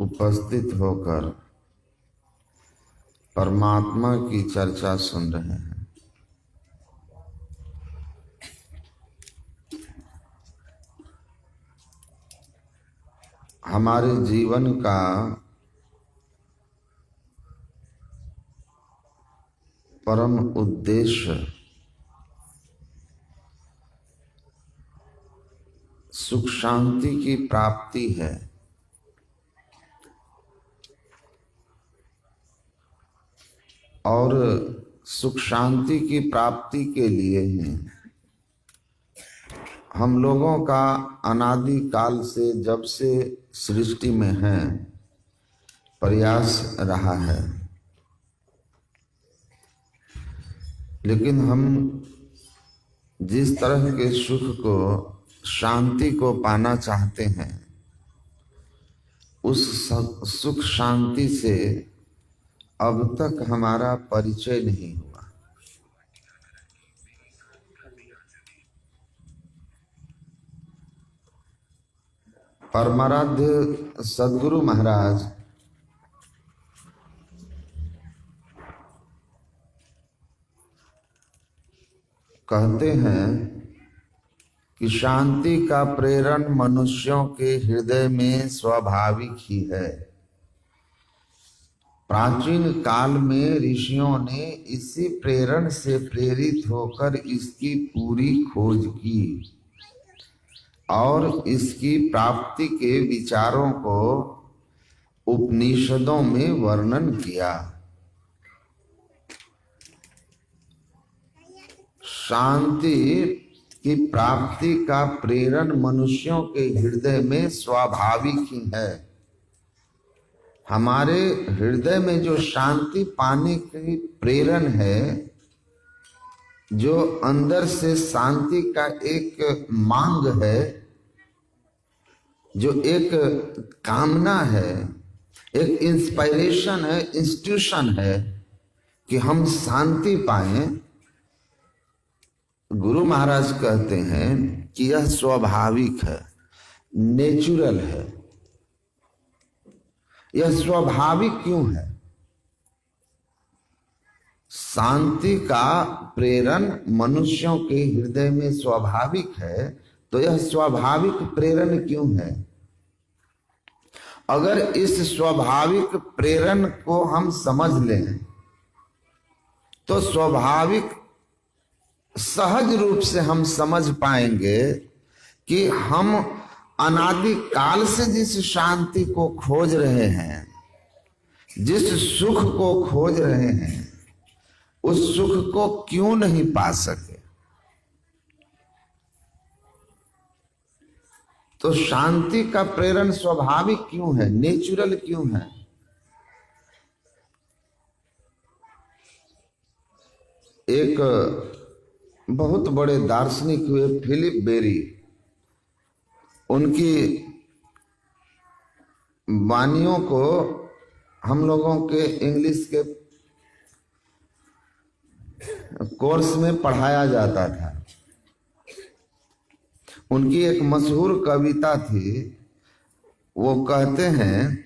उपस्थित होकर परमात्मा की चर्चा सुन रहे हैं। हमारे जीवन का परम उद्देश्य सुख शांति की प्राप्ति है। और सुख शांति की प्राप्ति के लिए ही हम लोगों का अनादि काल से, जब से सृष्टि में हैं, प्रयास रहा है। लेकिन हम जिस तरह के सुख को, शांति को पाना चाहते हैं, उस सुख शांति से अब तक हमारा परिचय नहीं हुआ। परमाराध्य सद्गुरु महाराज कहते हैं कि शांति का प्रेरण मनुष्यों के हृदय में स्वाभाविक ही है। प्राचीन काल में ऋषियों ने इसी प्रेरण से प्रेरित होकर इसकी पूरी खोज की और इसकी प्राप्ति के विचारों को उपनिषदों में वर्णन किया। शांति की प्राप्ति का प्रेरण मनुष्यों के हृदय में स्वाभाविक ही है। हमारे हृदय में जो शांति पाने की प्रेरण है, जो अंदर से शांति का एक मांग है, जो एक कामना है, एक इंस्पिरेशन है, इंस्टीट्यूशन है कि हम शांति पाएं, गुरु महाराज कहते हैं कि यह स्वाभाविक है, नेचुरल है। यह स्वाभाविक क्यों है? शांति का प्रेरण मनुष्यों के हृदय में स्वाभाविक है, तो यह स्वाभाविक प्रेरण क्यों है? अगर इस स्वाभाविक प्रेरण को हम समझ लें तो स्वाभाविक सहज रूप से हम समझ पाएंगे कि हम अनादि काल से जिस शांति को खोज रहे हैं, जिस सुख को खोज रहे हैं, उस सुख को क्यों नहीं पा सके। तो शांति का प्रेरण स्वाभाविक क्यों है, नेचुरल क्यों है? एक बहुत बड़े दार्शनिक हुए फिलिप बेरी, उनकी वाणियों को हम लोगों के इंग्लिश के कोर्स में पढ़ाया जाता था। उनकी एक मशहूर कविता थी। वो कहते हैं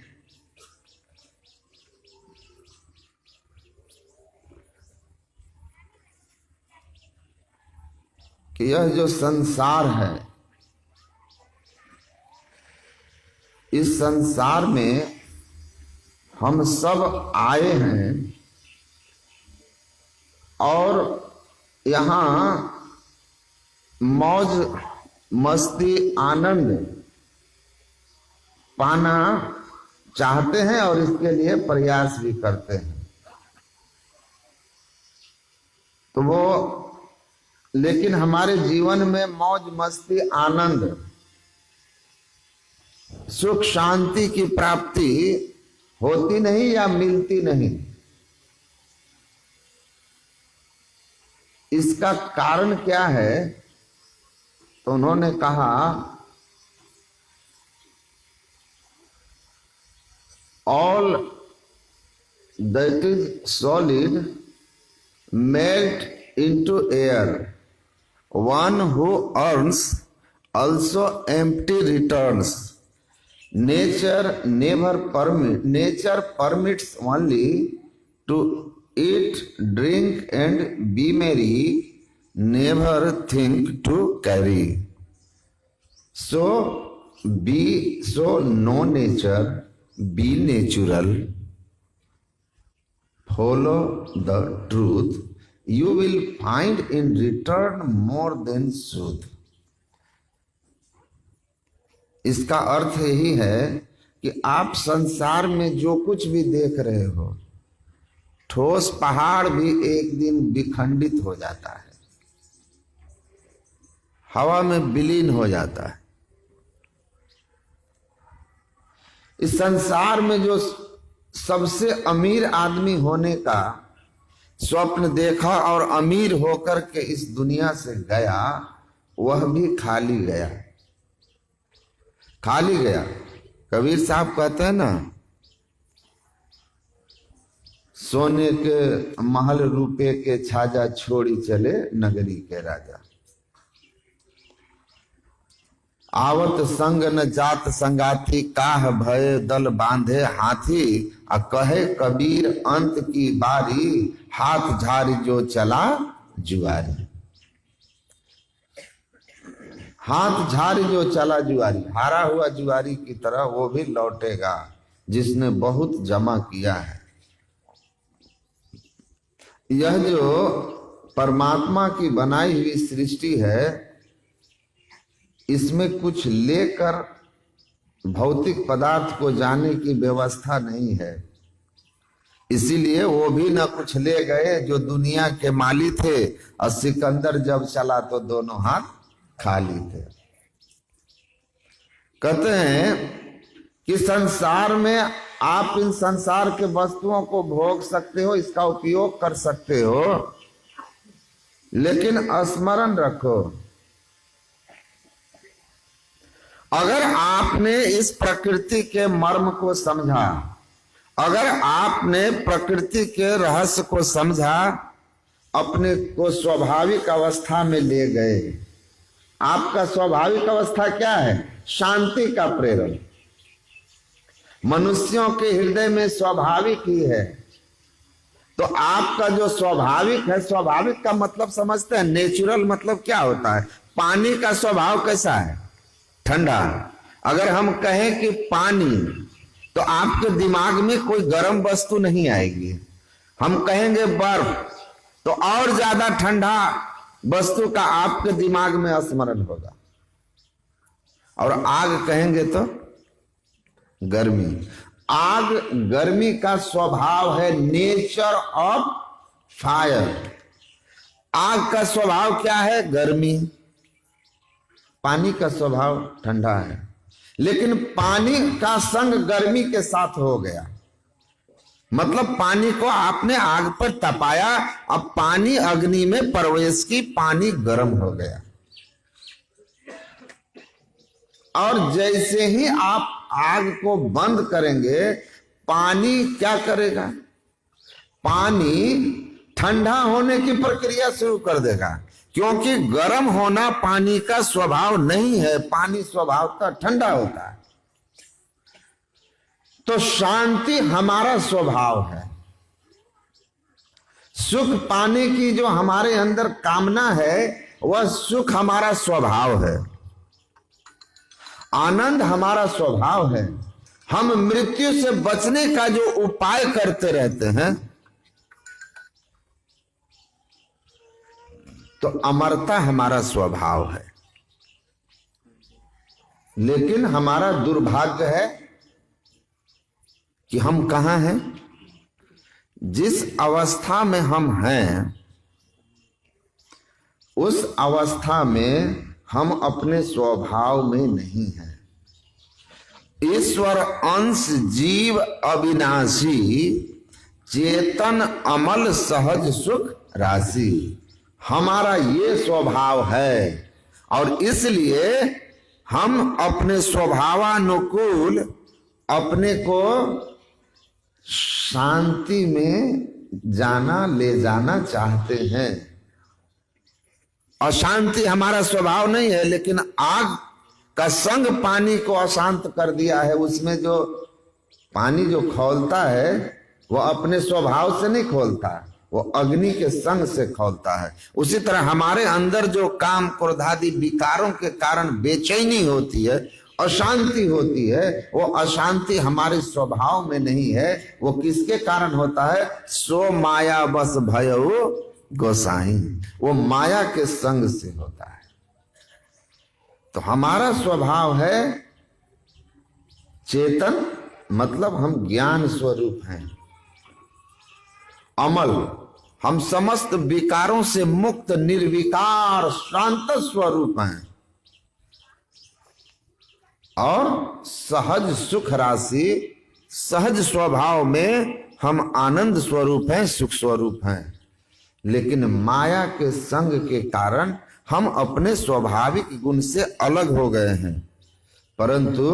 कि यह जो संसार है, इस संसार में हम सब आए हैं और यहाँ मौज मस्ती आनंद पाना चाहते हैं और इसके लिए प्रयास भी करते हैं। तो वो, लेकिन हमारे जीवन में मौज मस्ती आनंद सुख शांति की प्राप्ति होती नहीं या मिलती नहीं। इसका कारण क्या है? तो उन्होंने कहा, all that is solid melt into air, one who earns also empty returns. Nature permits only to eat, drink, and be merry, never think to carry. So know nature, be natural, follow the truth, you will find in return more than truth. इसका अर्थ यही है कि आप संसार में जो कुछ भी देख रहे हो, ठोस पहाड़ भी एक दिन विखंडित हो जाता है, हवा में विलीन हो जाता है। इस संसार में जो सबसे अमीर आदमी होने का स्वप्न देखा और अमीर होकर के इस दुनिया से गया, वह भी खाली गया, खाली गया। कबीर साहब कहते हैं ना, सोने के महल रुपए के छाजा छोड़ी चले नगरी के राजा। आवत संग न जात संगाती, काह भय दल बांधे हाथी। आ कहे कबीर अंत की बारी, हाथ झारी जो चला जुआरी। हाथ झारी जो चला जुआरी, हारा हुआ जुआरी की तरह वो भी लौटेगा जिसने बहुत जमा किया है। यह जो परमात्मा की बनाई हुई सृष्टि है, इसमें कुछ लेकर भौतिक पदार्थ को जाने की व्यवस्था नहीं है, इसीलिए वो भी न कुछ ले गए जो दुनिया के माली थे। और सिकंदर जब चला तो दोनों हाथ खाली थे। कहते हैं कि संसार में आप इन संसार के वस्तुओं को भोग सकते हो, इसका उपयोग कर सकते हो, लेकिन स्मरण रखो, अगर आपने इस प्रकृति के मर्म को समझा, अगर आपने प्रकृति के रहस्य को समझा, अपने को स्वाभाविक अवस्था में ले गए। आपका स्वाभाविक अवस्था क्या है? शांति का प्रेरण। मनुष्यों के हृदय में स्वाभाविक ही है। तो आपका जो स्वाभाविक है, स्वाभाविक का मतलब समझते हैं? नेचुरल मतलब क्या होता है? पानी का स्वभाव कैसा है? ठंडा। अगर हम कहें कि पानी, तो आपके दिमाग में कोई गर्म वस्तु नहीं आएगी। हम कहेंगे बर्फ, तो और ज्यादा ठंडा वस्तु का आपके दिमाग में स्मरण होगा। और आग कहेंगे तो गर्मी। आग गर्मी का स्वभाव है, नेचर ऑफ फायर। आग का स्वभाव क्या है? गर्मी। पानी का स्वभाव ठंडा है, लेकिन पानी का संग गर्मी के साथ हो गया, मतलब पानी को आपने आग पर तपाया, अब पानी अग्नि में प्रवेश की, पानी गर्म हो गया। और जैसे ही आप आग को बंद करेंगे, पानी क्या करेगा? पानी ठंडा होने की प्रक्रिया शुरू कर देगा, क्योंकि गर्म होना पानी का स्वभाव नहीं है, पानी स्वभावतः ठंडा होता है। तो शांति हमारा स्वभाव है। सुख पाने की जो हमारे अंदर कामना है, वह सुख हमारा स्वभाव है। आनंद हमारा स्वभाव है। हम मृत्यु से बचने का जो उपाय करते रहते हैं, तो अमरता हमारा स्वभाव है। लेकिन हमारा दुर्भाग्य है कि हम कहां हैं? जिस अवस्था में हम हैं, उस अवस्था में हम अपने स्वभाव में नहीं हैं। ईश्वर अंश जीव अविनाशी, चेतन अमल सहज सुख राशि। हमारा ये स्वभाव है, और इसलिए हम अपने स्वभावानुकूल अपने को शांति में ले जाना चाहते हैं। अशांति हमारा स्वभाव नहीं है, लेकिन आग का संग पानी को अशांत कर दिया है। उसमें जो पानी जो खौलता है वो अपने स्वभाव से नहीं खोलता, वो अग्नि के संग से खोलता है। उसी तरह हमारे अंदर जो काम क्रोधादि विकारों के कारण बेचैनी होती है, अशांति होती है, वो अशांति हमारे स्वभाव में नहीं है। वो किसके कारण होता है? सो माया बस भयो गोसाई, वो माया के संग से होता है। तो हमारा स्वभाव है चेतन, मतलब हम ज्ञान स्वरूप हैं, अमल, हम समस्त विकारों से मुक्त निर्विकार शांत स्वरूप हैं और सहज सुख राशि, सहज स्वभाव में हम आनंद स्वरूप हैं, सुख स्वरूप हैं। लेकिन माया के संग के कारण हम अपने स्वाभाविक गुण से अलग हो गए हैं। परंतु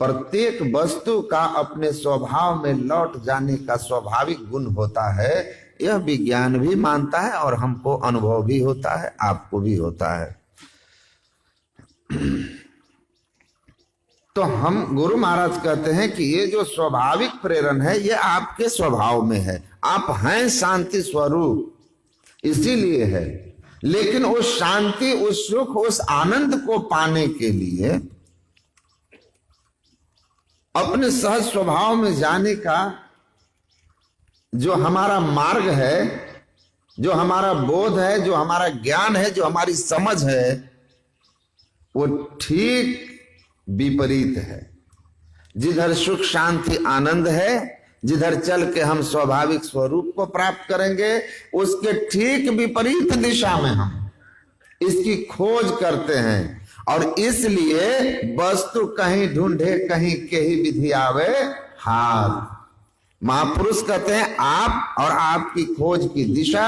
प्रत्येक वस्तु का अपने स्वभाव में लौट जाने का स्वाभाविक गुण होता है, यह विज्ञान भी मानता है और हमको अनुभव भी होता है, आपको भी होता है। तो हम गुरु महाराज कहते हैं कि ये जो स्वाभाविक प्रेरण है ये आपके स्वभाव में है, आप हैं शांति स्वरूप, इसीलिए है। लेकिन उस शांति, उस सुख, उस आनंद को पाने के लिए अपने सहज स्वभाव में जाने का जो हमारा मार्ग है, जो हमारा बोध है, जो हमारा ज्ञान है, जो हमारी समझ है, वो ठीक विपरीत है। जिधर सुख शांति आनंद है, जिधर चल के हम स्वाभाविक स्वरूप को प्राप्त करेंगे, उसके ठीक विपरीत दिशा में हम इसकी खोज करते हैं। और इसलिए वस्तु कहीं ढूंढे कहीं के ही विधि आवे हाथ। महापुरुष कहते हैं आप और आपकी खोज की दिशा,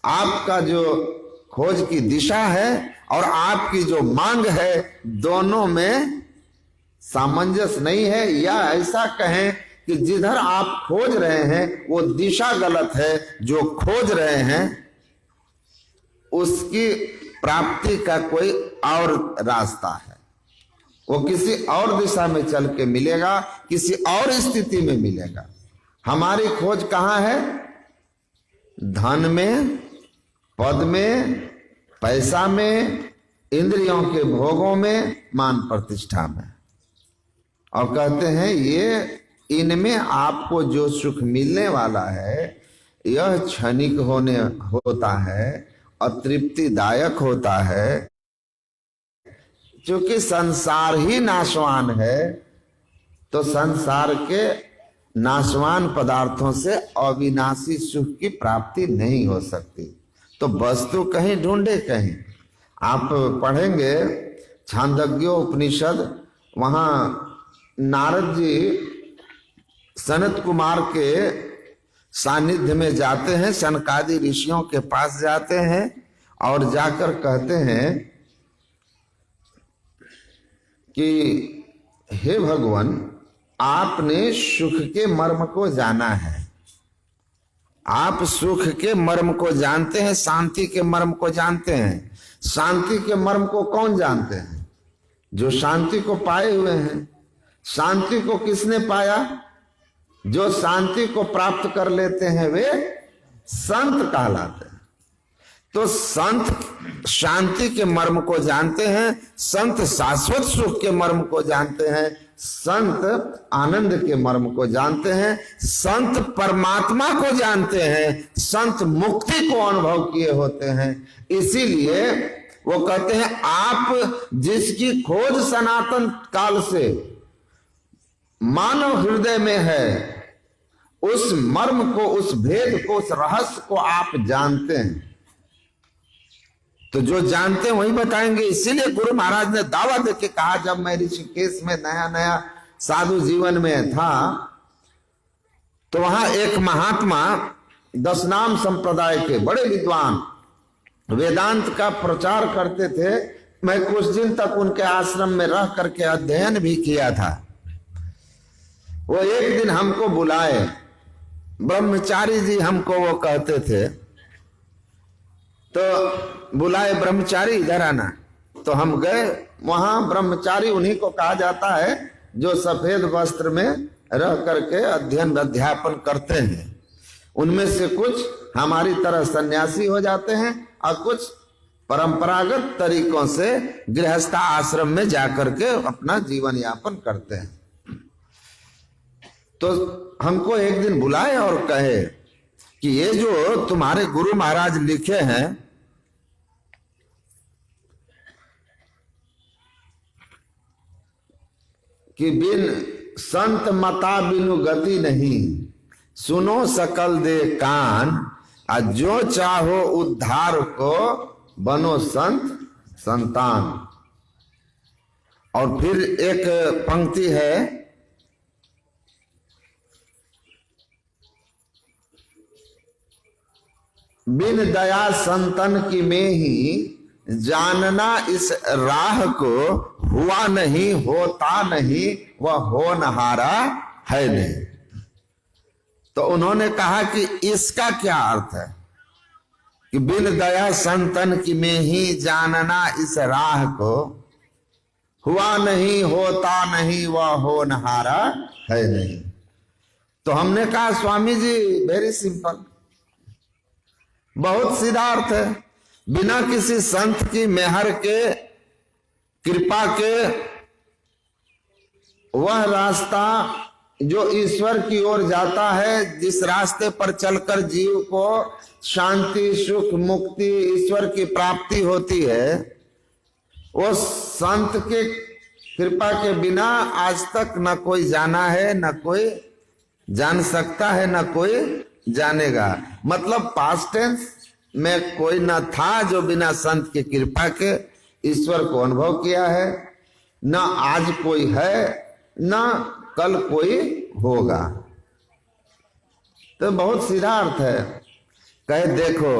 आपका जो खोज की दिशा है और आपकी जो मांग है, दोनों में सामंजस्य नहीं है। या ऐसा कहें कि जिधर आप खोज रहे हैं वो दिशा गलत है, जो खोज रहे हैं उसकी प्राप्ति का कोई और रास्ता है, वो किसी और दिशा में चल के मिलेगा, किसी और स्थिति में मिलेगा। हमारी खोज कहाँ है? धन में, पद में, पैसा में, इंद्रियों के भोगों में, मान प्रतिष्ठा में। और कहते हैं ये इनमें आपको जो सुख मिलने वाला है यह क्षणिक होता है, अतृप्तिदायक होता है। क्योंकि संसार ही नाशवान है, तो संसार के नाशवान पदार्थों से अविनाशी सुख की प्राप्ति नहीं हो सकती। तो वस्तु कहीं ढूंढे कहीं। आप पढ़ेंगे छांदोग्योपनिषद, वहां नारद जी सनत कुमार के सानिध्य में जाते हैं, सनकादि ऋषियों के पास जाते हैं और जाकर कहते हैं कि हे भगवान, आपने सुख के मर्म को जाना है, आप सुख के मर्म को जानते हैं, शांति के मर्म को जानते हैं। शांति के मर्म को कौन जानते हैं? जो शांति को पाए हुए हैं। शांति को किसने पाया? जो शांति को प्राप्त कर लेते हैं वे संत कहलाते हैं। तो संत शांति के मर्म को जानते हैं, संत शाश्वत सुख के मर्म को जानते हैं, संत आनंद के मर्म को जानते हैं, संत परमात्मा को जानते हैं, संत मुक्ति को अनुभव किए होते हैं। इसीलिए वो कहते हैं आप जिसकी खोज सनातन काल से मानव हृदय में है, उस मर्म को, उस भेद को, उस रहस्य को आप जानते हैं। तो जो जानते हैं वही बताएंगे। इसीलिए गुरु महाराज ने दावा दे के कहा, जब मैं ऋषिकेश में नया नया साधु जीवन में था तो वहां एक महात्मा दशनाम संप्रदाय के बड़े विद्वान वेदांत का प्रचार करते थे। मैं कुछ दिन तक उनके आश्रम में रह करके अध्ययन भी किया था। वो एक दिन हमको बुलाए, ब्रह्मचारी जी हमको वो कहते थे, तो बुलाए ब्रह्मचारी इधर आना। तो हम गए वहां। ब्रह्मचारी उन्हीं को कहा जाता है जो सफेद वस्त्र में रह करके अध्ययन अध्यापन करते हैं। उनमें से कुछ हमारी तरह सन्यासी हो जाते हैं और कुछ परंपरागत तरीकों से गृहस्थ आश्रम में जाकर के अपना जीवन यापन करते हैं। तो हमको एक दिन बुलाए और कहे कि ये जो तुम्हारे गुरु महाराज लिखे हैं कि बिन संत मता बिनु गति नहीं, सुनो सकल दे कान, और जो चाहो उद्धार को बनो संत संतान। और फिर एक पंक्ति है, बिन दया संतन की में ही, जानना इस राह को, हुआ नहीं होता नहीं वह होनहारा है नहीं। तो उन्होंने कहा कि इसका क्या अर्थ है कि बिन दया संतन की में ही, जानना इस राह को, हुआ नहीं होता नहीं वह होनहारा है नहीं। तो हमने कहा स्वामी जी वेरी सिंपल, बहुत सीधा अर्थ है। बिना किसी संत की मेहर के, कृपा के, वह रास्ता जो ईश्वर की ओर जाता है, जिस रास्ते पर चलकर जीव को शांति सुख मुक्ति ईश्वर की प्राप्ति होती है, वो संत के कृपा के बिना आज तक न कोई जाना है, न कोई जान सकता है, न कोई जानेगा। मतलब पास्ट टेंस में कोई न था जो बिना संत की कृपा के ईश्वर को अनुभव किया है, न आज कोई है, न कल कोई होगा। तो बहुत सीधा अर्थ है। कहे देखो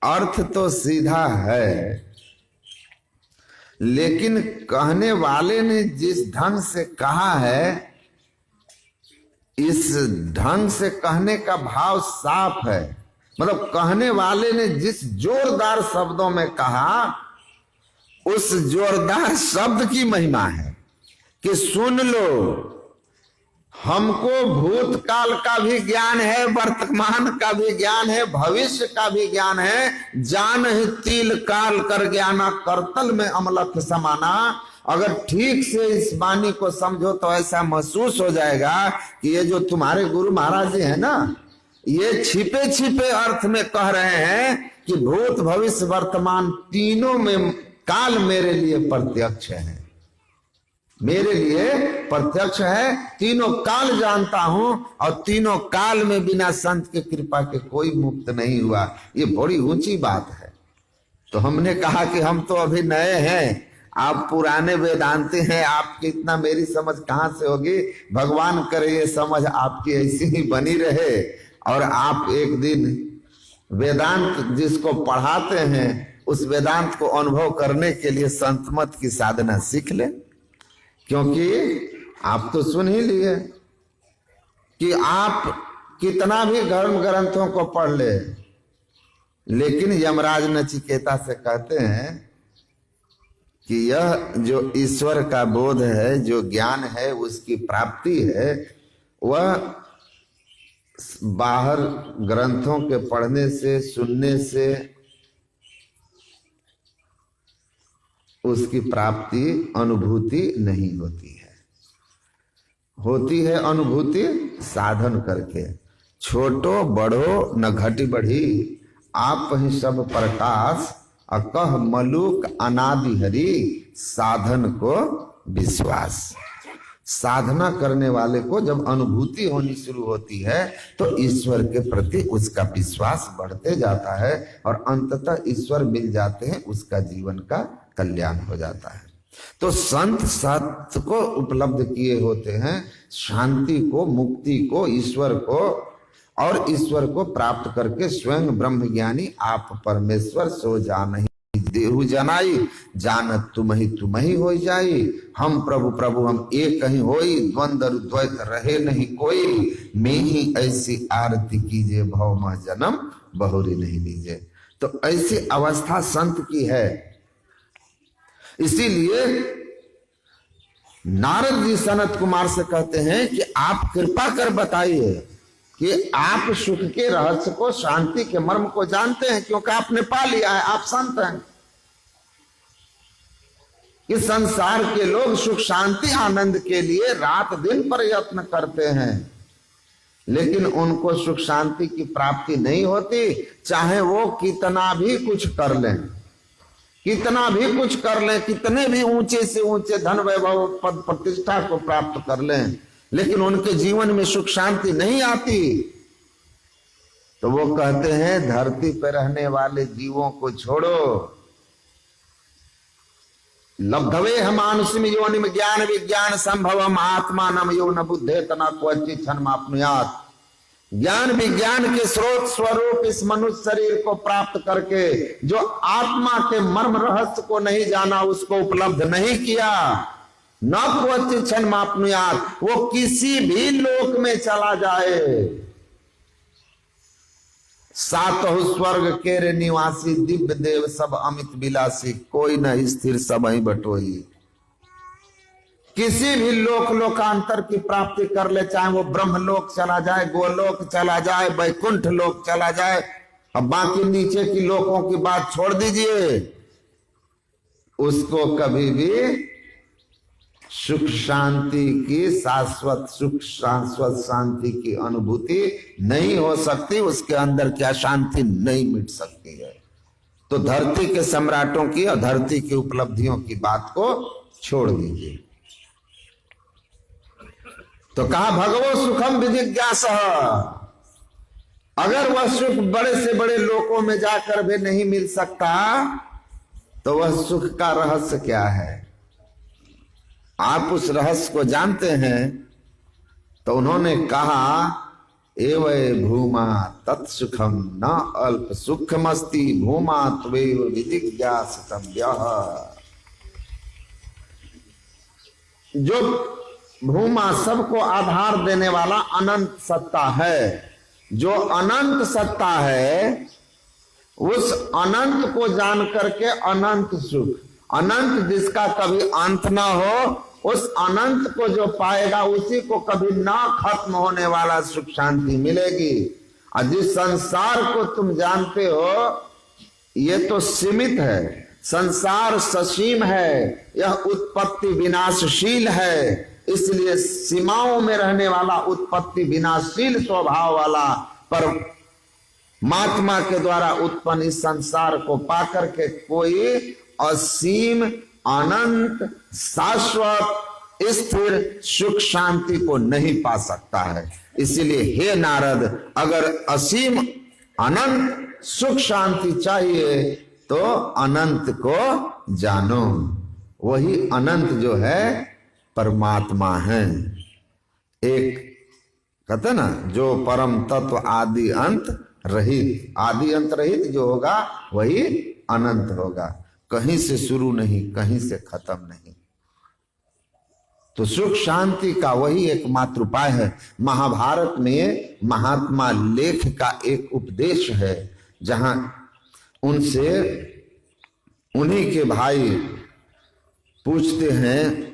अर्थ तो सीधा है, लेकिन कहने वाले ने जिस ढंग से कहा है, इस ढंग से कहने का भाव साफ है। मतलब कहने वाले ने जिस जोरदार शब्दों में कहा, उस जोरदार शब्द की महिमा है कि सुन लो, हमको भूतकाल का भी ज्ञान है, वर्तमान का भी ज्ञान है, भविष्य का भी ज्ञान है। जान ही तिल काल कर ज्ञाना, करतल में अमलख समाना। अगर ठीक से इस वाणी को समझो तो ऐसा महसूस हो जाएगा कि ये जो तुम्हारे गुरु महाराज जी है ना, ये छिपे छिपे अर्थ में कह रहे हैं कि भूत भविष्य वर्तमान तीनों में काल मेरे लिए प्रत्यक्ष है, मेरे लिए प्रत्यक्ष है। तीनों काल जानता हूं और तीनों काल में बिना संत के कृपा के कोई मुक्त नहीं हुआ। ये बड़ी ऊंची बात है। तो हमने कहा कि हम तो अभी नए हैं, आप पुराने वेदांती हैं, आपकी इतना मेरी समझ कहां से होगी। भगवान करे ये समझ आपकी ऐसी ही बनी रहे और आप एक दिन वेदांत जिसको पढ़ाते हैं उस वेदांत को अनुभव करने के लिए संत मत की साधना सीख लें। क्योंकि आप तो सुन ही लिए कि आप कितना भी धर्म ग्रंथों को पढ़ ले, लेकिन यमराज नचिकेता से कहते हैं कि यह जो ईश्वर का बोध है, जो ज्ञान है, उसकी प्राप्ति है, वह बाहर ग्रंथों के पढ़ने से सुनने से उसकी प्राप्ति अनुभूति नहीं होती है। होती है अनुभूति साधन करके। छोटो बड़ो न घटी बढ़ी, आप ही सब प्रकाश, अकह मलुक अनादि हरि, साधन को विश्वास। साधना करने वाले को जब अनुभूति होनी शुरू होती है तो ईश्वर के प्रति उसका विश्वास बढ़ते जाता है और अंततः ईश्वर मिल जाते हैं, उसका जीवन का कल्याण हो जाता है। तो संत सत्य को उपलब्ध किए होते हैं, शांति को, मुक्ति को, ईश्वर को, और ईश्वर को प्राप्त करके स्वयं ब्रह्म ज्ञानी आप परमेश्वर सो जानहि देहु जनाई, जानत तुम ही हो जाई। हम प्रभु प्रभु हम एक ही होई, द्वंद्व द्वैत रहे नहीं कोई, मैं ही ऐसी आरती कीजिए भव मह जन्म बहुरी नहीं लीजिए। तो ऐसी अवस्था संत की है। इसीलिए नारद जी सनत कुमार से कहते हैं कि आप कृपा कर बताइए कि आप सुख के रहस्य को, शांति के मर्म को जानते हैं, क्योंकि आपने पा लिया है, आप संत हैं। कि संसार के लोग सुख शांति आनंद के लिए रात दिन प्रयत्न करते हैं, लेकिन उनको सुख शांति की प्राप्ति नहीं होती, चाहे वो कितना भी कुछ कर लें, कितना भी कुछ कर लें, कितने भी ऊंचे से ऊंचे धन वैभव पद प्रतिष्ठा को प्राप्त कर लें, लेकिन उनके जीवन में सुख शांति नहीं आती। तो वो कहते हैं धरती पर रहने वाले जीवों को छोड़ो, लब्धवे हम मानुषिम योनिम ज्ञान विज्ञान संभवम आत्मानम यो न बुद्धे तना क्वचित् क्षणमाप्नुयात्। ज्ञान विज्ञान के स्रोत स्वरूप इस मनुष्य शरीर को प्राप्त करके जो आत्मा के मर्म रहस्य को नहीं जाना, उसको उपलब्ध नहीं किया, न क्वचित् क्षणमाप्नुयात्, वो किसी भी लोक में चला जाए, सातहु स्वर्ग केरे निवासी दिव्य देव सब अमित विलासी, कोई न स्थिर सब ही बटोई। किसी भी लोक लोकांतर की प्राप्ति कर ले, चाहे वो ब्रह्मलोक चला जाए, गोलोक चला जाए, वैकुंठ लोक चला जाए, अब बाकी नीचे की लोकों की बात छोड़ दीजिए, उसको कभी भी सुख शांति की, शाश्वत सुख शाश्वत शांति की अनुभूति नहीं हो सकती, उसके अंदर क्या शांति नहीं मिट सकती है। तो धरती के सम्राटों की और धरती की उपलब्धियों की बात को छोड़ दीजिए। तो कहा भगवो सुखम विजिज्ञासः, अगर वह सुख बड़े से बड़े लोकों में जाकर भी नहीं मिल सकता, तो वह सुख का रहस्य क्या है, आप उस रहस्य को जानते हैं। तो उन्होंने कहा एवै भूमा तत्सुखम न अल्प सुखमस्ति भूमा त्वैव विजिज्ञासितव्यः। जो भूमा सबको आधार देने वाला अनंत सत्ता है, जो अनंत सत्ता है, उस अनंत को जान करके अनंत सुख, अनंत जिसका कभी अंत ना हो, उस अनंत को जो पाएगा उसी को कभी ना खत्म होने वाला सुख शांति मिलेगी। और जिस संसार को तुम जानते हो, ये तो सीमित है, संसार ससीम है, यह उत्पत्ति विनाशशील है, इसलिए सीमाओं में रहने वाला उत्पत्ति विनाशशील स्वभाव वाला पर महात्मा के द्वारा उत्पन्न इस संसार को पाकर के कोई असीम अनंत शाश्वत स्थिर सुख शांति को नहीं पा सकता है। इसीलिए हे नारद, अगर असीम अनंत सुख शांति चाहिए तो अनंत को जानो, वही अनंत जो है परमात्मा है। एक कहते ना, जो परम तत्व आदि अंत रहित, आदि अंत रहित जो होगा वही अनंत होगा, कहीं से शुरू नहीं, कहीं से खत्म नहीं। तो सुख शांति का वही एकमात्र उपाय है। महाभारत में महात्मा लेख का एक उपदेश है, जहां उनसे उन्हीं के भाई पूछते हैं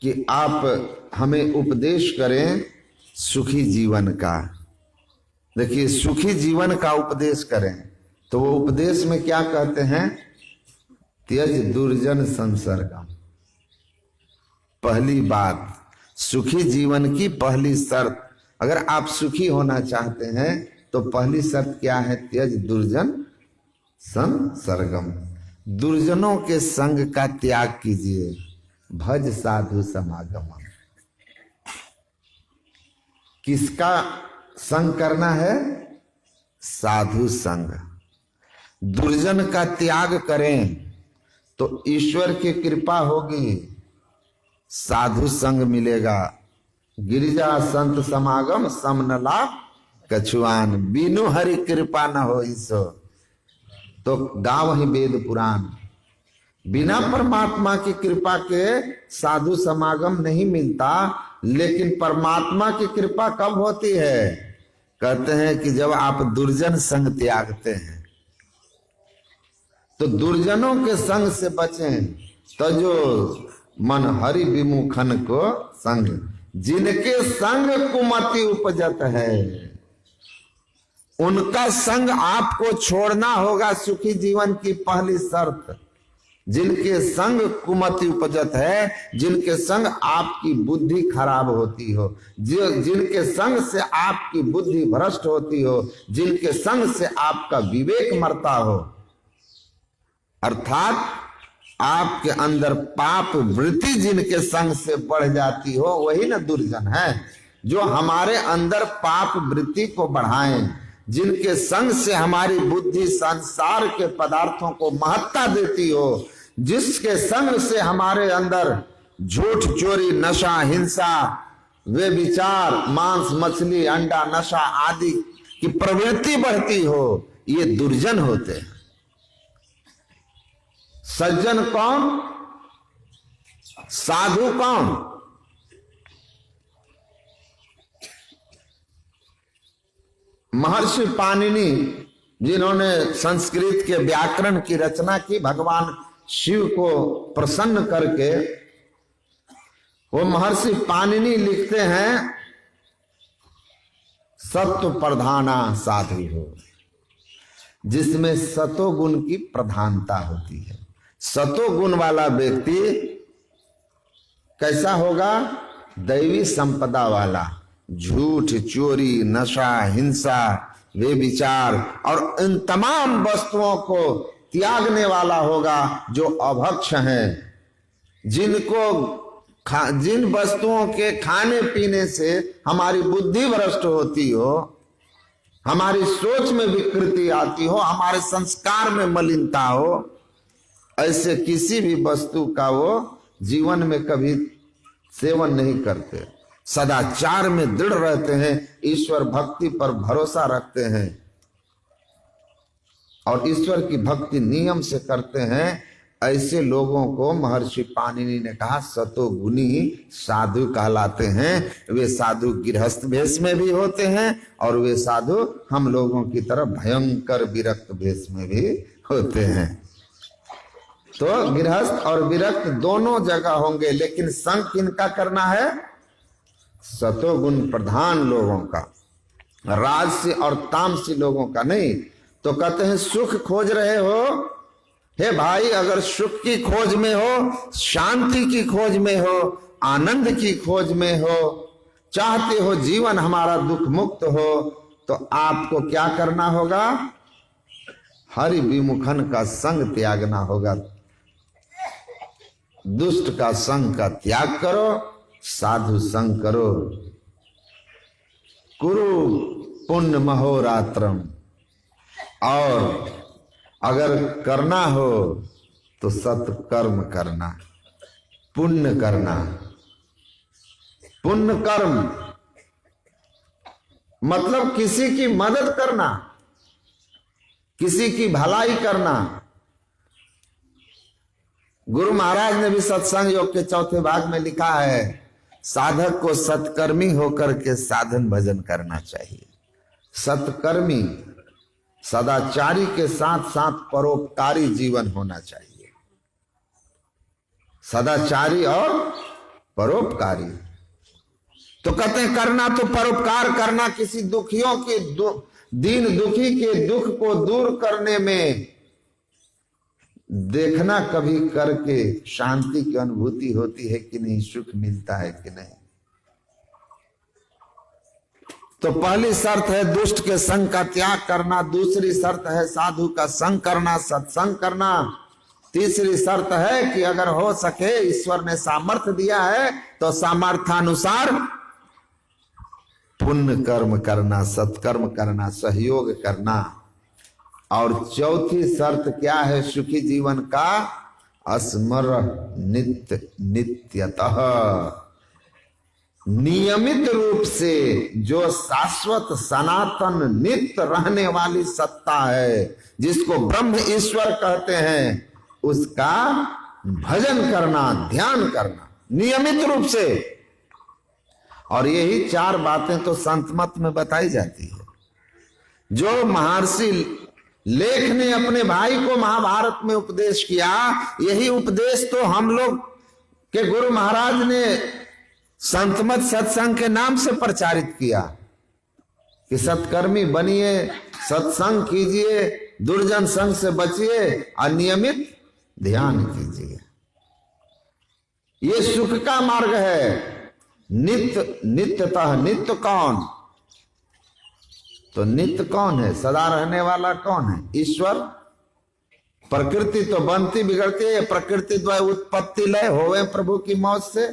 कि आप हमें उपदेश करें सुखी जीवन का। देखिए, सुखी जीवन का उपदेश करें तो वो उपदेश में क्या कहते हैं, त्यज दुर्जन संसर्गम। पहली बात, सुखी जीवन की पहली शर्त, अगर आप सुखी होना चाहते हैं तो पहली शर्त क्या है, त्यज दुर्जन संसर्गम। दुर्जनों के संग का त्याग कीजिए, भज साधु समागम। किसका संग करना है, साधु संग। दुर्जन का त्याग करें तो ईश्वर की कृपा होगी, साधु संग मिलेगा। गिरिजा संत समागम समनला कछुआन, बिनु हरि कृपा न हो सो, तो गाव ही वेद पुराण। बिना परमात्मा की कृपा के साधु समागम नहीं मिलता, लेकिन परमात्मा की कृपा कब होती है, कहते हैं कि जब आप दुर्जन संग त्यागते हैं। तो दुर्जनों के संग से बचें, तजो मन हरि विमुखन को संग, जिनके संग कुमति उपजत है उनका संग आपको छोड़ना होगा। सुखी जीवन की पहली शर्त, जिनके संग कुमति उपजत है, जिनके संग आपकी बुद्धि खराब होती हो, जिनके संग से आपकी बुद्धि भ्रष्ट होती हो, जिनके संग से आपका विवेक मरता हो, अर्थात आपके अंदर पाप वृत्ति जिनके संग से बढ़ जाती हो, वही ना दुर्जन है। जो हमारे अंदर पाप वृत्ति को बढ़ाएं, जिनके संग से हमारी बुद्धि संसार के पदार्थों को महत्ता देती हो, जिसके संग से हमारे अंदर झूठ, चोरी, नशा, हिंसा, वे विचार, मांस, मछली, अंडा, नशा आदि की प्रवृत्ति बढ़ती हो, ये दुर्जन होते हैं। सज्जन कौन? साधु कौन? महर्षि पाणिनि जिन्होंने संस्कृत के व्याकरण की रचना की, भगवान शिव को प्रसन्न करके, वो महर्षि पाणिनि लिखते हैं सत्व प्रधाना साधु हो, जिसमें सतोगुण की प्रधानता होती है। सतोगुण वाला व्यक्ति कैसा होगा? दैवी संपदा वाला, झूठ, चोरी, नशा, हिंसा, वे विचार और इन तमाम वस्तुओं को त्यागने वाला होगा, जो अभक्ष हैं, जिन वस्तुओं के खाने पीने से हमारी बुद्धि भ्रष्ट होती हो, हमारी सोच में विकृति आती हो, हमारे संस्कार में मलिनता हो, ऐसे किसी भी वस्तु का वो जीवन में कभी सेवन नहीं करते। सदाचार में दृढ़ रहते हैं, ईश्वर भक्ति पर भरोसा रखते हैं और ईश्वर की भक्ति नियम से करते हैं। ऐसे लोगों को महर्षि पाणिनि ने कहा सतोगुणी साधु कहलाते हैं। वे साधु गृहस्थ भेष में भी होते हैं और वे साधु हम लोगों की तरह भयंकर विरक्त भेष में भी होते हैं। तो गृहस्थ और विरक्त दोनों जगह होंगे, लेकिन संग किनका करना है? सतोगुण प्रधान लोगों का, राजसी और तामसी लोगों का नहीं। तो कहते हैं सुख खोज रहे हो, हे भाई, अगर सुख की खोज में हो, शांति की खोज में हो, आनंद की खोज में हो, चाहते हो जीवन हमारा दुख मुक्त हो, तो आपको क्या करना होगा? हरि विमुखन का संग त्यागना होगा। दुष्ट का संग का त्याग करो, साधु संग करो। कुरु पुण्य महोरात्रम, और अगर करना हो तो सत्कर्म करना, पुण्य करना। पुण्य कर्म मतलब किसी की मदद करना, किसी की भलाई करना। गुरु महाराज ने भी सत्संग योग के चौथे भाग में लिखा है, साधक को सत्कर्मी होकर के साधन भजन करना चाहिए। सत्कर्मी सदाचारी के साथ साथ परोपकारी जीवन होना चाहिए। सदाचारी और परोपकारी। तो कहते हैं करना तो परोपकार करना, किसी दुखियों के दीन दुखी के दुख को दूर करने में देखना, कभी करके शांति की अनुभूति होती है कि नहीं, सुख मिलता है कि नहीं। तो पहली शर्त है दुष्ट के संग का त्याग करना, दूसरी शर्त है साधु का संग करना, सत्संग करना, तीसरी शर्त है कि अगर हो सके, ईश्वर ने सामर्थ्य दिया है तो सामर्थ्यानुसार पुण्य कर्म करना, सत्कर्म करना, सहयोग करना। और चौथी शर्त क्या है सुखी जीवन का? अस्मर नित्य नित्यतः, नियमित रूप से जो शाश्वत सनातन नित्य रहने वाली सत्ता है, जिसको ब्रह्म ईश्वर कहते हैं, उसका भजन करना, ध्यान करना नियमित रूप से। और यही चार बातें तो संत मत में बताई जाती है। जो महर्षि लेख ने अपने भाई को महाभारत में उपदेश किया। यही उपदेश तो हम लोग के गुरु महाराज ने संतमत सत्संग के नाम से प्रचारित किया कि सत्कर्मी बनिए, सत्संग कीजिए, दुर्जन संग से बचिए और नियमित ध्यान कीजिए। ये सुख का मार्ग है। नित्यतः नित्य कौन? तो नित्य कौन है? सदा रहने वाला कौन है? ईश्वर। प्रकृति तो बनती बिगड़ती है, प्रकृति द्वारा उत्पत्ति लय होवे प्रभु की मौत से।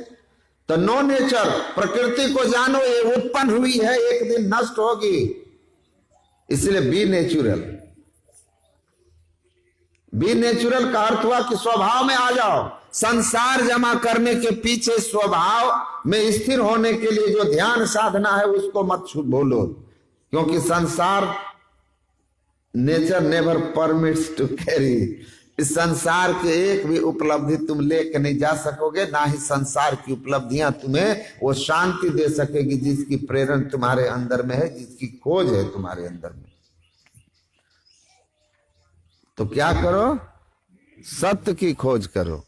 तो नो नेचर, प्रकृति को जानो, ये उत्पन्न हुई है, एक दिन नष्ट होगी, इसलिए बी नेचुरल। बी नेचुरल का अर्थ हुआ कि स्वभाव में आ जाओ। संसार जमा करने के पीछे स्वभाव में स्थिर होने के लिए जो ध्यान साधना है उसको मत भूलो, क्योंकि संसार nature never permits to carry. इस संसार के एक भी उपलब्धि तुम लेकर नहीं जा सकोगे, ना ही संसार की उपलब्धियां तुम्हें वो शांति दे सकेगी जिसकी प्रेरणा तुम्हारे अंदर में है, जिसकी खोज है तुम्हारे अंदर में। तो क्या करो? सत्य की खोज करो।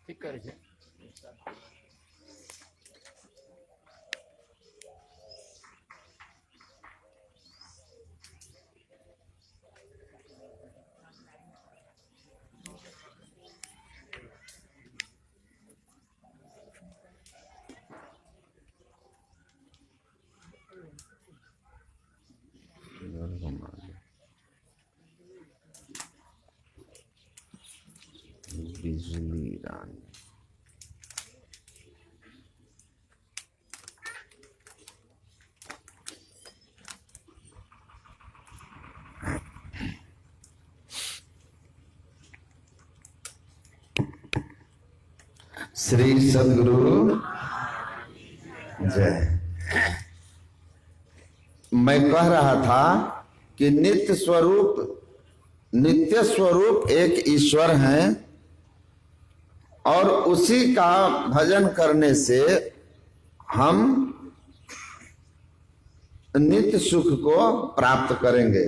ठीक करे છે। बिजली रानी श्री सद्गुरु जय। मैं कह रहा था कि नित्य स्वरूप एक ईश्वर हैं और उसी का भजन करने से हम नित्य सुख को प्राप्त करेंगे।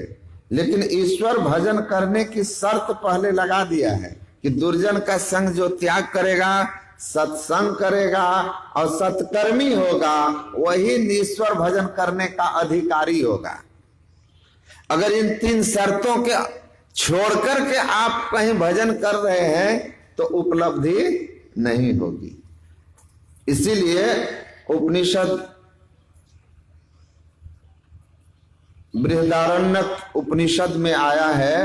लेकिन ईश्वर भजन करने की शर्त पहले लगा दिया है कि दुर्जन का संग जो त्याग करेगा, सत्संग करेगा और सत्कर्मी होगा, वही ईश्वर भजन करने का अधिकारी होगा। अगर इन 3 शर्तों के छोड़कर के आप कहीं भजन कर रहे हैं तो उपलब्धि नहीं होगी। इसीलिए उपनिषद बृहदारण्यक उपनिषद में आया है,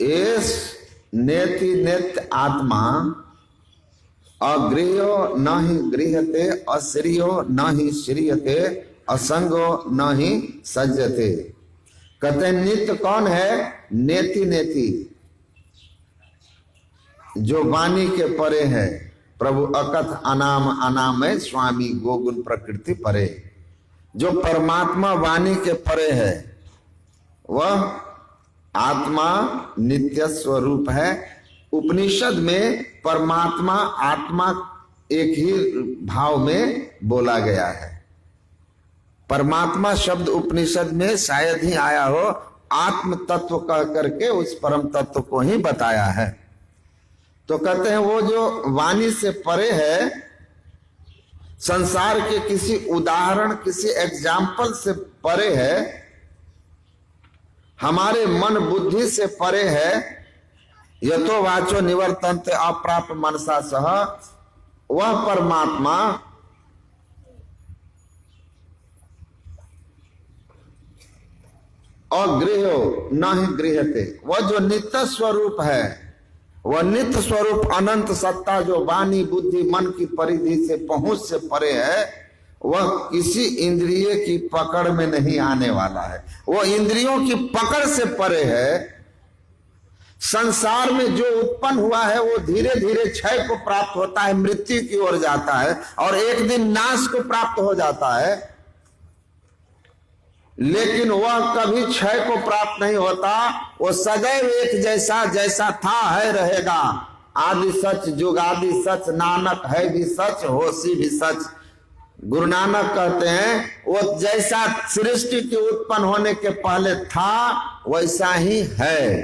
एस नेति नित्य आत्मा अगृह्यो न ही गृह्यते, अश्रियो न ही श्रियते, असंगो न ही सज्जते। कहते हैं नित्य कौन है? नेति नेति, जो वाणी के परे है। प्रभु अकथ अनाम अनामय स्वामी गोगुण प्रकृति परे। जो परमात्मा वाणी के परे है वह आत्मा नित्य स्वरूप है। उपनिषद में परमात्मा आत्मा एक ही भाव में बोला गया है। परमात्मा शब्द उपनिषद में शायद ही आया हो, आत्म तत्व कह करके उस परम तत्व को ही बताया है। तो कहते हैं वो जो वाणी से परे है, संसार के किसी उदाहरण किसी एग्जाम्पल से परे है, हमारे मन बुद्धि से परे है। यतो वाचो निवर्तन्ते अप्राप्य मनसा सह, वह परमात्मा अगृह्यो न ही गृह्यते, वह जो नित्य स्वरूप है, वह नित्य स्वरूप अनंत सत्ता जो वाणी बुद्धि मन की परिधि से पहुंच से परे है, वह किसी इंद्रिय की पकड़ में नहीं आने वाला है। वह इंद्रियों की पकड़ से परे है। संसार में जो उत्पन्न हुआ है वो धीरे धीरे क्षय को प्राप्त होता है, मृत्यु की ओर जाता है और एक दिन नाश को प्राप्त हो जाता है, लेकिन वह कभी क्षय को प्राप्त नहीं होता। वो सदैव एक जैसा, जैसा था है रहेगा। आदि सच जुगादि सच, नानक है भी सच होसी भी सच। गुरु नानक कहते हैं वो जैसा सृष्टि के उत्पन्न होने के पहले था वैसा ही है।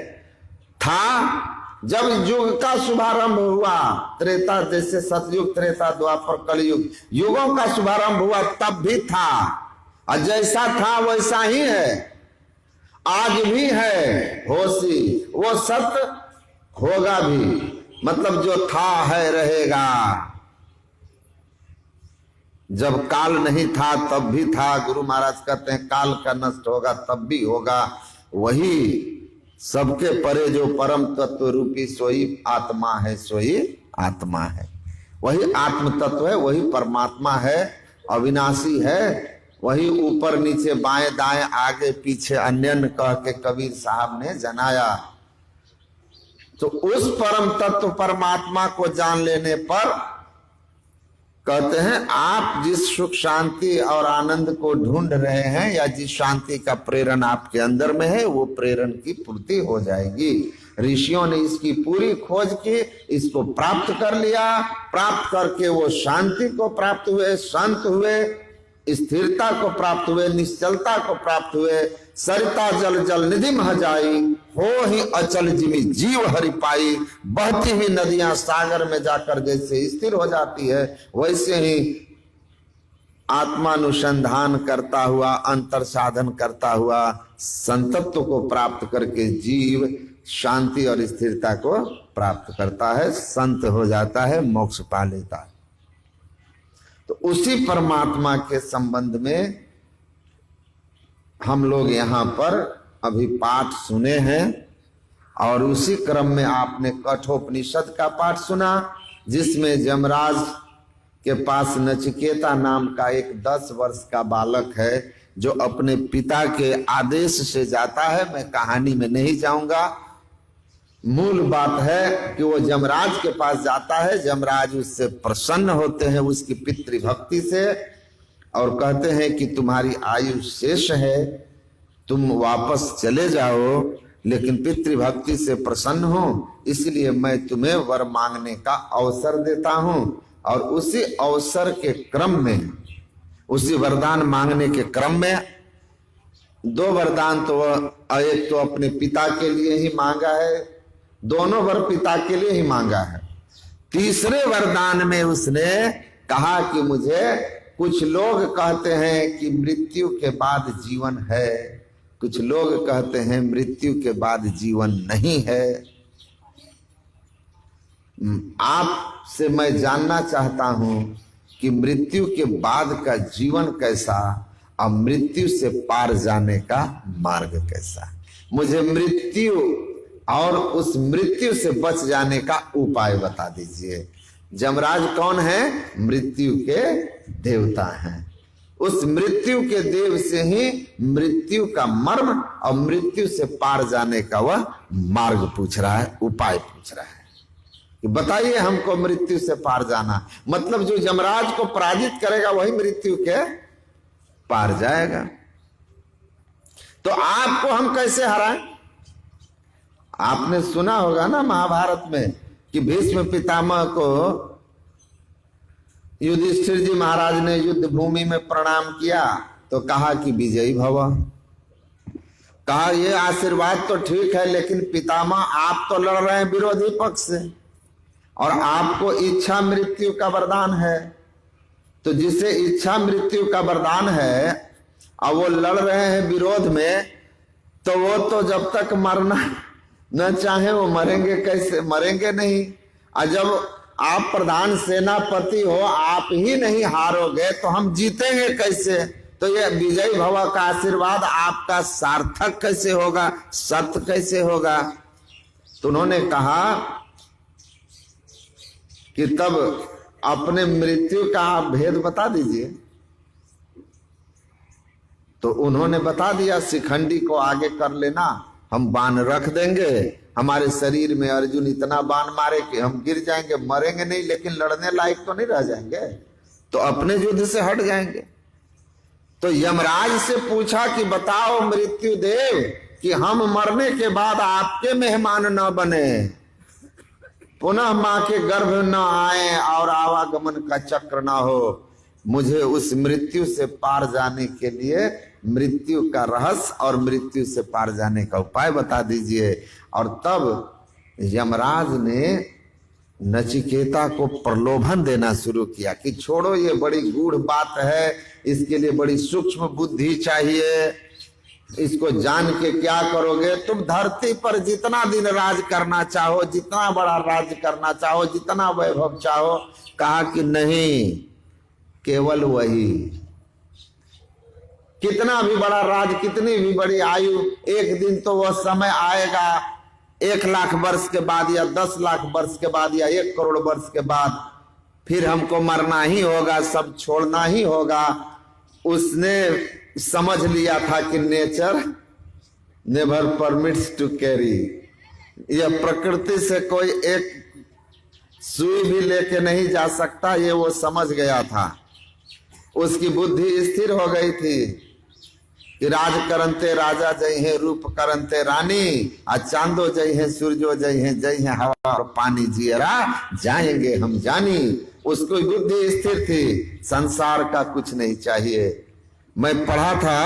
था जब युग का शुभारंभ हुआ, त्रेता जैसे सतयुग, त्रेता, द्वापर, कलयुग, युगों का शुभारंभ हुआ तब भी था, और जैसा था वैसा ही है, आज भी है होशी, वो सत्य होगा भी। मतलब जो था है रहेगा। जब काल नहीं था तब भी था। गुरु महाराज कहते हैं काल का नष्ट होगा तब भी होगा। वही सबके परे जो परम तत्व रूपी सोई आत्मा है, सोई आत्मा है, वही आत्म तत्व है, वही परमात्मा है, अविनाशी है। वही ऊपर नीचे बाएं दाएं आगे पीछे अन्यन कह के कबीर साहब ने जनाया। तो उस परम तत्व परमात्मा को जान लेने पर कहते हैं आप जिस सुख शांति और आनंद को ढूंढ रहे हैं या जिस शांति का प्रेरण आपके अंदर में है, वो प्रेरण की पूर्ति हो जाएगी। ऋषियों ने इसकी पूरी खोज की, इसको प्राप्त कर लिया। प्राप्त करके वो शांति को प्राप्त हुए, शांत हुए, स्थिरता को प्राप्त हुए, निश्चलता को प्राप्त हुए। सरिता जल जल निधि मह जाई, हो ही अचल जिमी जीव हरि पाई। बहती हुई नदियां सागर में जाकर जैसे स्थिर हो जाती है, वैसे ही आत्मानुसंधान करता हुआ, अंतर साधन करता हुआ, संतत्व को प्राप्त करके जीव शांति और स्थिरता को प्राप्त करता है, संत हो जाता है, मोक्ष पा लेता है। तो उसी परमात्मा के संबंध में हम लोग यहाँ पर अभी पाठ सुने हैं, और उसी क्रम में आपने कठोपनिषद का पाठ सुना, जिसमें यमराज के पास नचिकेता नाम का एक 10 वर्ष का बालक है जो अपने पिता के आदेश से जाता है। मैं कहानी में नहीं जाऊंगा, मूल बात है कि वो यमराज के पास जाता है। यमराज उससे प्रसन्न होते हैं उसकी पितृभक्ति से, और कहते हैं कि तुम्हारी आयु शेष है, तुम वापस चले जाओ, लेकिन पितृभक्ति से प्रसन्न हो, इसलिए मैं तुम्हें वर मांगने का अवसर देता हूं। और उसी अवसर के क्रम में, उसी वरदान मांगने के क्रम में 2 वरदान तो एक तो अपने पिता के लिए ही मांगा है, दोनों वर पिता के लिए ही मांगा है। तीसरे वरदान में उसने कहा कि मुझे, कुछ लोग कहते हैं कि मृत्यु के बाद जीवन है, कुछ लोग कहते हैं मृत्यु के बाद जीवन नहीं है। आपसे मैं जानना चाहता हूं कि मृत्यु के बाद का जीवन कैसा और मृत्यु से पार जाने का मार्ग कैसा। मुझे मृत्यु और उस मृत्यु से बच जाने का उपाय बता दीजिए। यमराज कौन है? मृत्यु के देवता हैं। उस मृत्यु के देव से ही मृत्यु का मर्म और मृत्यु से पार जाने का वह मार्ग पूछ रहा है, उपाय पूछ रहा है कि बताइए हमको मृत्यु से पार जाना। मतलब जो यमराज को पराजित करेगा वही मृत्यु के पार जाएगा। तो आपको हम कैसे हराएं? आपने सुना होगा ना महाभारत में कि भीष्म पितामह को युधिष्ठिर जी महाराज ने युद्ध भूमि में प्रणाम किया तो कहा कि विजयी भव। कहा ये आशीर्वाद तो ठीक है, लेकिन पितामह आप तो लड़ रहे हैं विरोधी पक्ष से और आपको इच्छा मृत्यु का वरदान है। तो जिसे इच्छा मृत्यु का वरदान है और वो लड़ रहे हैं विरोध में, तो वो तो जब तक मरना न चाहे वो मरेंगे कैसे? मरेंगे नहीं। और जब आप प्रधान सेनापति हो, आप ही नहीं हारोगे तो हम जीतेंगे कैसे? तो ये विजय भव का आशीर्वाद आपका सार्थक कैसे होगा, सत्य कैसे होगा? तो उन्होंने कहा कि तब अपने मृत्यु का भेद बता दीजिए। तो उन्होंने बता दिया, शिखंडी को आगे कर लेना हम बाण रख देंगे, हमारे शरीर में अर्जुन इतना बाण मारे कि हम गिर जाएंगे, मरेंगे नहीं लेकिन लड़ने लायक तो नहीं रह जाएंगे, तो अपने युद्ध से हट जाएंगे। तो यमराज से पूछा कि बताओ मृत्युदेव कि हम मरने के बाद आपके मेहमान न बने, पुनः मां के गर्भ न आए और आवागमन का चक्र न हो, मुझे उस मृत्यु से पार जाने के लिए मृत्यु का रहस्य और मृत्यु से पार जाने का उपाय बता दीजिए। और तब यमराज ने नचिकेता को प्रलोभन देना शुरू किया कि छोड़ो, ये बड़ी गूढ़ बात है, इसके लिए बड़ी सूक्ष्म बुद्धि चाहिए, इसको जान के क्या करोगे, तुम धरती पर जितना दिन राज करना चाहो, जितना बड़ा राज करना चाहो, जितना वैभव चाहो। कहा कि नहीं, केवल वही, कितना भी बड़ा राज, कितनी भी बड़ी आयु, एक दिन तो वह समय आएगा, 1,00,000 वर्ष के बाद या 10,00,000 वर्ष के बाद या 1 करोड़ वर्ष के बाद, फिर हमको मरना ही होगा, सब छोड़ना ही होगा। उसने समझ लिया था कि nature never permits to carry, यह प्रकृति से कोई एक सुई भी लेके नहीं जा सकता, ये वो समझ गया था। उसकी बुद्धि स्थिर हो गई थी कि राज करंते राजा जय है, रूप करंते रानी, आ चांदो जय है, सूर्यो जय है हवा और पानी, जियरा जाएंगे हम जानी। उसको बुद्धि स्थिर थी, संसार का कुछ नहीं चाहिए। मैं पढ़ा था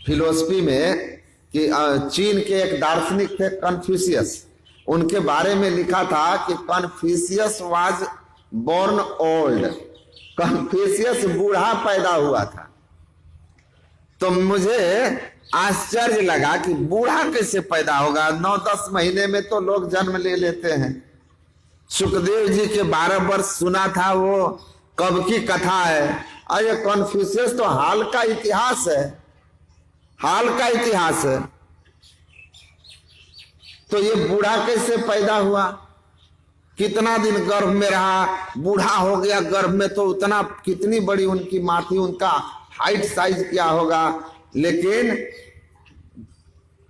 फिलोसफी में कि चीन के एक दार्शनिक थे कन्फ्यूशियस, उनके बारे में लिखा था कि Confucius was born old, Confucius बूढ़ा पैदा हुआ था। तो मुझे आश्चर्य लगा कि बूढ़ा कैसे पैदा होगा, 9-10 महीने में तो लोग जन्म ले लेते हैं। सुखदेव जी के 12 वर्ष सुना था, वो कब की कथा है, और ये कन्फ्यूशियस तो हाल का इतिहास है, हाल का इतिहास है। तो ये बूढ़ा कैसे पैदा हुआ, कितना दिन गर्भ में रहा, बूढ़ा हो गया गर्भ में, तो उतना कितनी बड़ी उनकी माँ थी, उनका हाइट साइज क्या होगा। लेकिन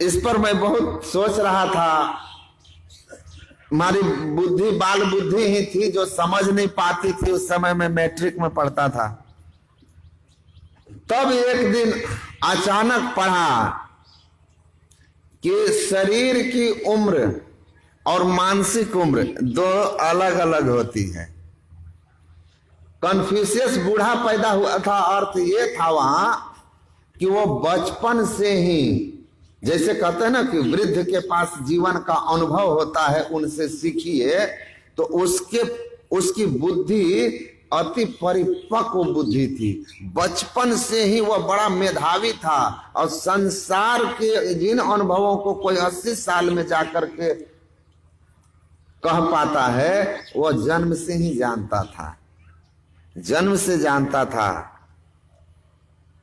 इस पर मैं बहुत सोच रहा था, हमारी बुद्धि बाल बुद्धि ही थी जो समझ नहीं पाती थी। उस समय में मैट्रिक में पढ़ता था, तब एक दिन अचानक पढ़ा कि शरीर की उम्र और मानसिक उम्र 2 अलग अलग होती है। कन्फ्यूशियस बूढ़ा पैदा हुआ था, अर्थ ये था वहां कि वो बचपन से ही, जैसे कहते हैं ना कि वृद्ध के पास जीवन का अनुभव होता है, उनसे सीखिए, तो उसकी बुद्धि अति परिपक्व बुद्धि थी। बचपन से ही वह बड़ा मेधावी था, और संसार के जिन अनुभवों को कोई 80 साल में जाकर के कह पाता है, वह जन्म से ही जानता था, जन्म से जानता था।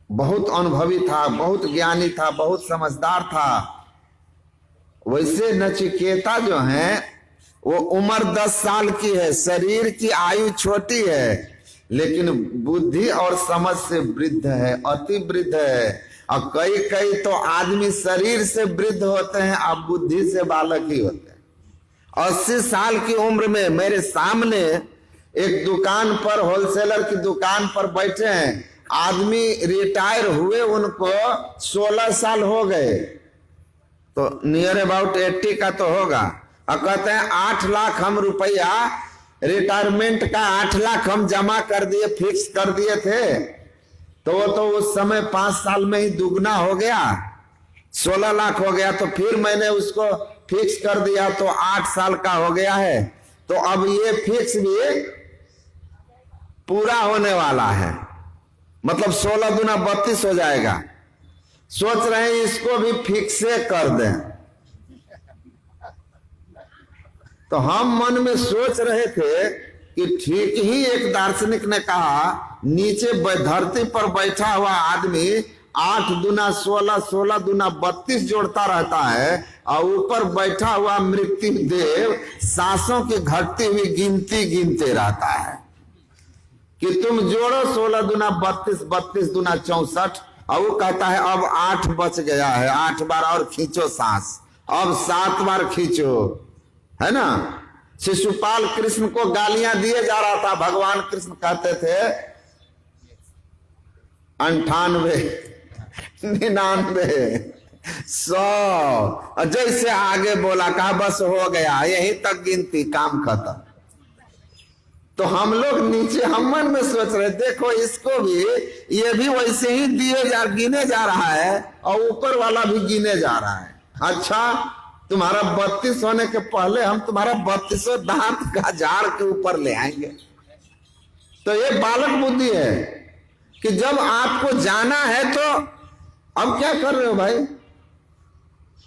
बहुत अनुभवी था, बहुत ज्ञानी था, बहुत समझदार था। वैसे नचिकेता जो है वो उम्र 10 साल की है, शरीर की आयु छोटी है, लेकिन बुद्धि और समझ से वृद्ध है, अति वृद्ध है। और कई तो आदमी शरीर से वृद्ध होते हैं, अब बुद्धि से बालक ही होते हैं। 80 साल की उम्र में मेरे सामने एक दुकान पर, होलसेलर की दुकान पर बैठे हैं आदमी, रिटायर हुए उनको 16 साल हो गए, तो नियर अबाउट 80 का तो होगा। और कहते हैं 8 लाख हम रुपया रिटायरमेंट का 8 लाख हम जमा कर दिए, फिक्स कर दिए थे, तो वो तो उस समय 5 साल में ही दुगना हो गया, 16 लाख हो गया। तो फिर मैंने उसको फिक्स कर दिया तो 8 साल का हो गया है, तो अब ये फिक्स भी पूरा होने वाला है, मतलब 16 दूना 32 हो जाएगा। सोच रहे हैं इसको भी फिक्से कर दें। तो हम मन में सोच रहे थे कि ठीक ही एक दार्शनिक ने कहा, नीचे धरती पर बैठा हुआ आदमी 8 दूना 16, 16 दूना 32 जोड़ता रहता है, और ऊपर बैठा हुआ मृत्यु देव सांसों की घटती हुई गिनती गिनते रहता है कि तुम जोड़ो 16 दूना 32, 32 दूना 64, और वो कहता है अब 8 बच गया है, 8 बार और खींचो सांस। अब 7 बार खींचो, है ना। शिशुपाल कृष्ण को गालियां दिए जा रहा था, भगवान कृष्ण कहते थे 98, 99, 100, जैसे आगे बोला, कहा बस हो गया, यहीं तक गिनती, काम खत्म। तो हम लोग नीचे हम मन में सोच रहे, देखो इसको भी, ये भी वैसे ही गिने जा रहा है और ऊपर वाला भी गिने जा रहा है। अच्छा, तुम्हारा 32 होने के पहले हम तुम्हारा 32 दांत का झाड़ के ऊपर ले आएंगे। तो ये बालक बुद्धि है कि जब आपको जाना है तो अब क्या कर रहे हो भाई।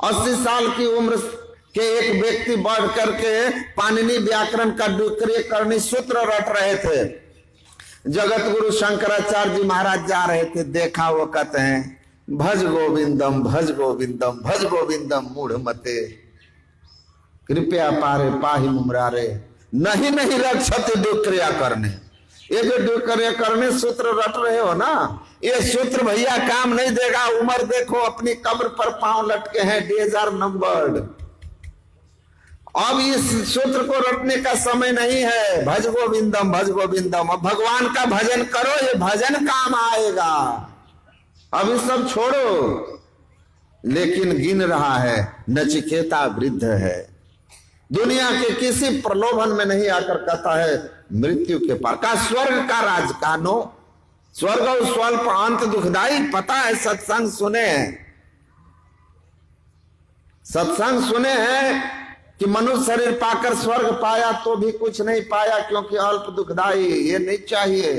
80 साल की उम्र के एक व्यक्ति बढ़ करके पाणिनि व्याकरण का द्वितीय करणी सूत्र रट रहे थे। जगत गुरु शंकराचार्य जी महाराज जा रहे थे, देखा, वो कहते हैं भज गोविंदम भज गोविंदम भज गोविंदम मूढ़ मते कृपया पारे पाहि मुमरारे नहीं नहीं रक्षति दुक्रिया करने। ये जो दुक्रिया करने सूत्र रट रहे हो ना, ये सूत्र भैया काम नहीं देगा। उम्र देखो, अपनी कब्र पर पांव लटके हैं, डेज आर नंबर्ड। अब इस सूत्र को रटने का समय नहीं है। भज गोविंदम भज गोविंदम, अब भगवान का भजन करो, ये भजन काम आएगा। अब ये सब छोड़ो। लेकिन गिन रहा है, नचिकेता वृद्ध है, दुनिया के किसी प्रलोभन में नहीं आकर कहता है मृत्यु के पार का स्वर्ग का राज कानो, स्वर्ग और स्वल्प अंत दुखदाई। पता है, सत्संग सुने हैं, सत्संग सुने हैं कि मनुष्य शरीर पाकर स्वर्ग पाया तो भी कुछ नहीं पाया, क्योंकि अल्प दुखदाई। ये नहीं चाहिए,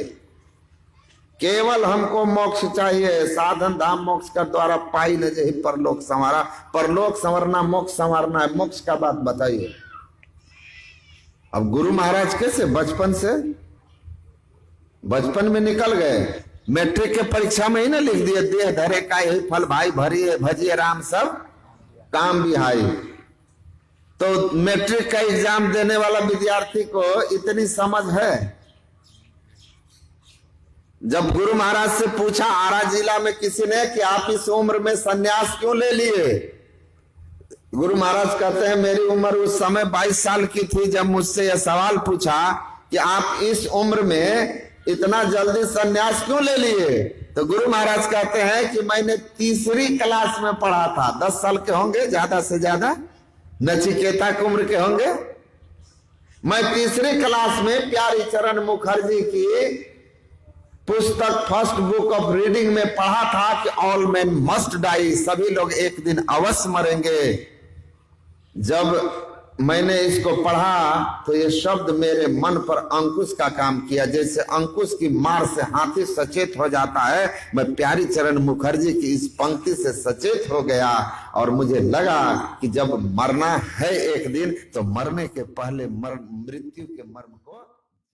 केवल हमको मोक्ष चाहिए। साधन धाम मोक्ष का द्वारा पाई न जही परलोक संवारा। परलोक संवरना, मोक्ष संवारना है। मोक्ष का बात बताइए। अब गुरु महाराज कैसे बचपन में निकल गए, मैट्रिक के परीक्षा में ही ना लिख दिए, देह धरे का यही फल भाई भरिए भजिए राम सब काम बिहाई। तो मैट्रिक का एग्जाम देने वाला विद्यार्थी को इतनी समझ है। जब गुरु महाराज से पूछा आरा जिला में किसी ने कि आप इस उम्र में सन्यास क्यों ले लिए, गुरु महाराज कहते हैं मेरी उम्र उस समय 22 साल की थी जब मुझसे यह सवाल पूछा कि आप इस उम्र में इतना जल्दी सन्यास क्यों ले लिए। तो गुरु महाराज कहते हैं कि मैंने 3री क्लास में पढ़ा था। 10 साल के होंगे ज्यादा से ज्यादा, नचिकेता की उम्र के होंगे। मैं 3री क्लास में प्यारी चरण मुखर्जी की पुस्तक फर्स्ट बुक ऑफ रीडिंग में पढ़ा था कि ऑल मैन मस्ट डाई, सभी लोग एक दिन अवश्य मरेंगे। जब मैंने इसको पढ़ा तो ये शब्द मेरे मन पर अंकुश का काम किया, जैसे अंकुश की मार से हाथी सचेत हो जाता है। मैं प्यारी चरण मुखर्जी की इस पंक्ति से सचेत हो गया और मुझे लगा कि जब मरना है एक दिन तो मरने के पहले मृत्यु के मर्म को